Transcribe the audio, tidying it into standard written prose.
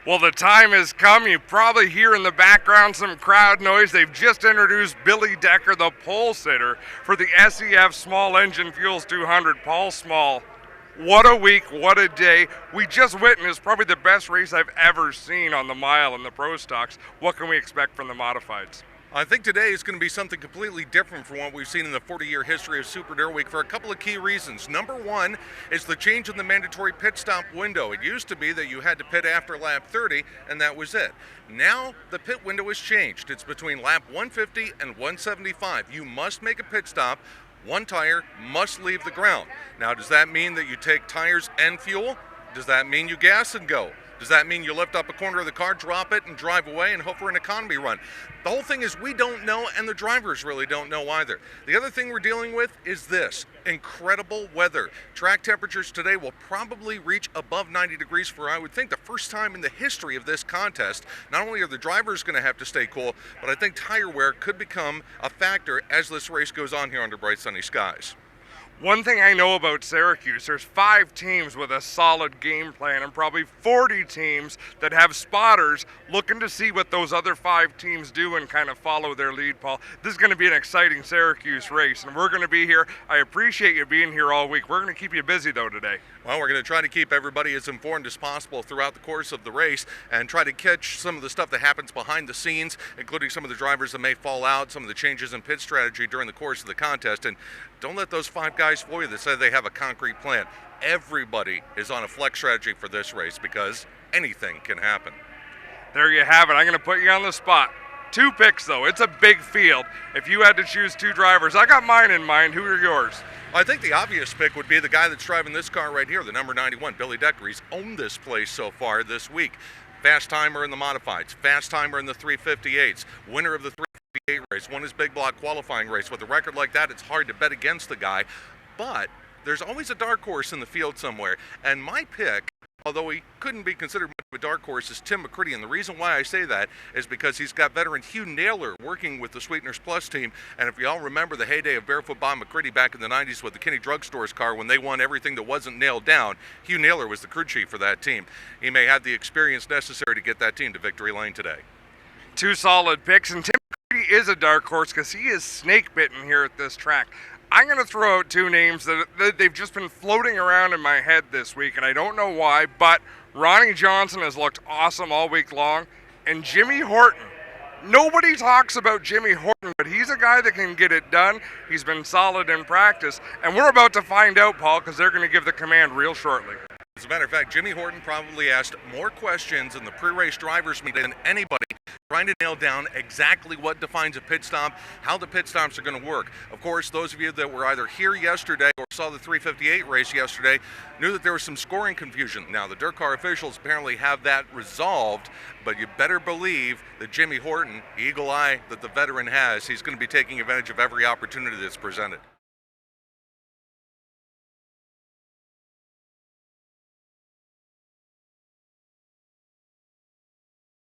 Well, the time has come. You probably hear in the background some crowd noise. They've just introduced Billy Decker, the pole sitter for the SEF Small Engine Fuels 200. Paul Small, what a week, what a day. We just witnessed probably the best race I've ever seen on the mile in the Pro Stocks. What can we expect from the modifieds? I think today is going to be something completely different from what we've seen in the 40-year history of Super Dare Week for a couple of key reasons. Number one is the change in the mandatory pit stop window. It used to be that you had to pit after lap 30, and that was it. Now the pit window has changed. It's between lap 150 and 175. You must make a pit stop. One tire must leave the ground. Now, does that mean that you take tires and fuel? Does that mean you gas and go? Does that mean you lift up a corner of the car, drop it, and drive away and hope for an economy run? The whole thing is we don't know, and the drivers really don't know either. The other thing we're dealing with is this: incredible weather. Track temperatures today will probably reach above 90 degrees for, I would think, the first time in the history of this contest. Not only are the drivers going to have to stay cool, but I think tire wear could become a factor as this race goes on here under bright sunny skies. One thing I know about Syracuse, there's 5 teams with a solid game plan and probably 40 teams that have spotters looking to see what those other 5 teams do and kind of follow their lead, Paul. This is going to be an exciting Syracuse race, and we're going to be here. I appreciate you being here all week. We're going to keep you busy, though, today. Well, we're going to try to keep everybody as informed as possible throughout the course of the race and try to catch some of the stuff that happens behind the scenes, including some of the drivers that may fall out, some of the changes in pit strategy during the course of the contest. And don't let those 5 guys fool you that say they have a concrete plan. Everybody is on a flex strategy for this race because anything can happen. There you have it. I'm going to put you on the spot. 2 picks, though. It's a big field. If you had to choose 2 drivers, I got mine in mind. Who are yours? I think the obvious pick would be the guy that's driving this car right here, the number 91, Billy Decker. He's owned this place so far this week. Fast timer in the modifieds, fast timer in the 358s, winner of the 358 race, won his big block qualifying race. With a record like that, it's hard to bet against the guy, but there's always a dark horse in the field somewhere. And my pick, although he couldn't be considered much of a dark horse, is Tim McCready. And the reason why I say that is because he's got veteran Hugh Naylor working with the Sweeteners Plus team. And if you all remember the heyday of Barefoot Bob McCready back in the 90s with the Kinney Drugstore's car when they won everything that wasn't nailed down, Hugh Naylor was the crew chief for that team. He may have the experience necessary to get that team to victory lane today. 2 solid picks, and Tim McCready is a dark horse because he is snake bitten here at this track. I'm going to throw out 2 names that they've just been floating around in my head this week, and I don't know why, but Ronnie Johnson has looked awesome all week long, and Jimmy Horton. Nobody talks about Jimmy Horton, but he's a guy that can get it done. He's been solid in practice, and we're about to find out, Paul, because they're going to give the command real shortly. As a matter of fact, Jimmy Horton probably asked more questions in the pre-race drivers meeting than anybody, trying to nail down exactly what defines a pit stop, how the pit stops are going to work. Of course, those of you that were either here yesterday or saw the 358 race yesterday knew that there was some scoring confusion. Now, the dirt car officials apparently have that resolved, but you better believe that Jimmy Horton, eagle eye that the veteran has, he's going to be taking advantage of every opportunity that's presented.